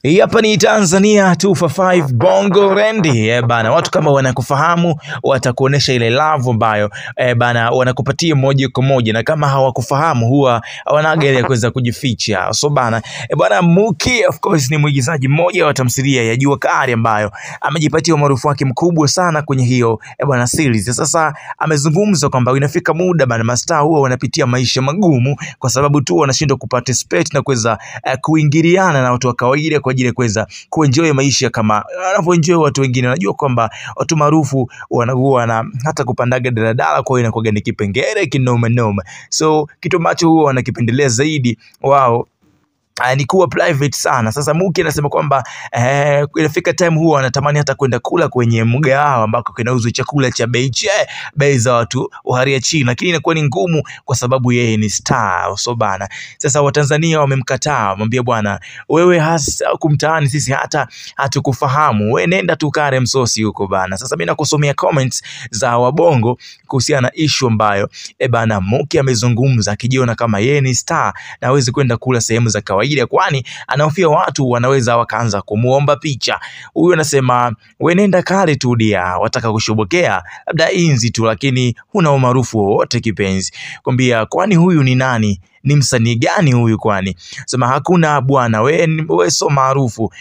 Hii hapa ni Tanzania 255 Bongo Rendi bana, watu kama wanakufahamu watakuonesha ile love ambayo bana wanakupatia moja kwa moja, na kama hawakufahamu huwa wanaga ile kuweza kujificha. So bana bana Muki of course ni mwigizaji mmoja wa tamthilia ya Jua Kali ambayo amejipatia umaarufu wake mkubwa sana kwenye hiyo bana series. Sasa amezungumza kwamba inafika muda bana mastaa huwa wanapitia maisha magumu kwa sababu tu wanashindwa kuparticipate na kuweza kuingiliana na watu wa kawaida kwa ajili ya kuweza kuenjoy maisha kama wanavyoenjoy watu wengine. Najua kwamba watu maarufu wanakuwa na hata kupandaga daladala, kwa hiyo inakuwa ni kipengele kinoma noma. So kitu ambacho huwa wanakipendelea zaidi wao ni kuwa private sana. Sasa Muki anasema kwamba inafika time huwa anatamani hata kwenda kula kwenye mgahawa ambako kinauzwa chakula cha bei za watu wa hali ya chini, lakini inakuwa ni ngumu kwa sababu yeye ni star. So bana sasa Watanzania wamemkataa, wamwambia bwana wewe hasa kumtaani sisi hata hatukufahamu, wewe nenda tu kare msosi huko bana. Sasa mimi nakusomea comments za wabongo kuhusiana na issue ambayo bana Muki amezungumza akijiona kama yeye ni star na hawezi kwenda kula sehemu za kawaida kwani anahofia watu wanaweza wakaanza kumuomba picha. Huyu anasema wewe nenda kale tu dia, wataka kushobokea labda inzi tu, lakini huna umaarufu wote kipenzi. Kwambia kwani huyu ni nani? Ni msanii gani huyu kwani? Sema hakuna bwana, wewe so maarufu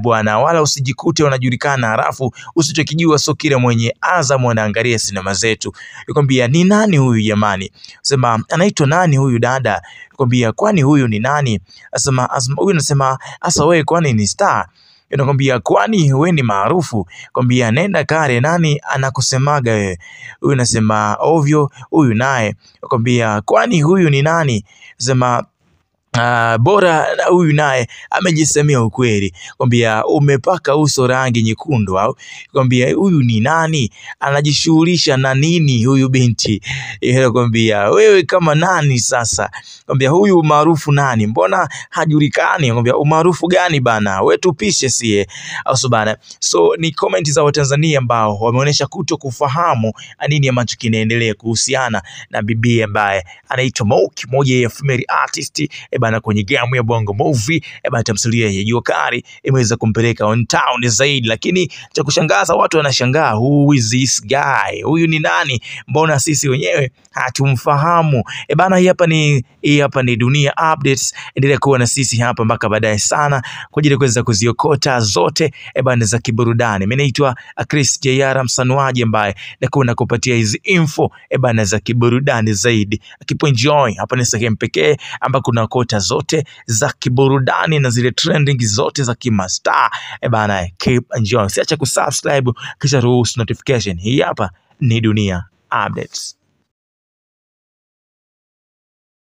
bwana, wala usijikute unajulikana halafu usichokijua sio kile mwenye Azam anaangalia sinema zetu. Nikwambia ni nani huyu jamani? Sema anaitwa nani huyu dada? Nikwambia kwani huyu ni nani? Asema huyu anasema asa wewe kwani ni star? Nakwambia kwani wewe ni maarufu? Kwambia nenda kare, nani anakusemaga wewe? Huyu anasema ovyo huyu naye. Kwambia kwani huyu ni nani? Sema bora huyu naye amejisemea ukweli. Kwambia umepaka uso rangi nyekundu au? Kwambia huyu ni nani? Anajishughulisha na nini huyu binti? Kwambia wewe kama nani sasa? Kwambia huyu maarufu nani? Mbona hajulikani? Kwambia umaarufu gani bana? Wewe tupishe sie. Au bana. So ni comment za Watanzania ambao wameonyesha kuto kufahamu nini ambacho kinaendelea kuhusiana na bibi ambaye anaitwa Muki, moja ya female artist bana kwenye game ya Bongo Movie bana tamthilia ya Jua Kali imeweza kumpeleka on town zaidi. Lakini cha kushangaza watu wanashangaa, who is this guy? Huyu ni nani? Mbona sisi wenyewe hatumfahamu? Bana hii hapa ni Dunia Updates. Endelea kuwa na sisi hapa mpaka baadaye sana kwa ajili ya kuweza kuziokota zote bana za kiburudani. Mimi naitwa Chris JR msanuaji ambaye nakupatia hizi info bana za kiburudani zaidi. Keep enjoy, hapa ni sehemu pekee ambako kuna kota zote za kiburudani na zile trending zote za kimastaa bana. Keep enjoy, siacha kusubscribe kisha ruhusu notification. Hii hapa ni Dunia Updates.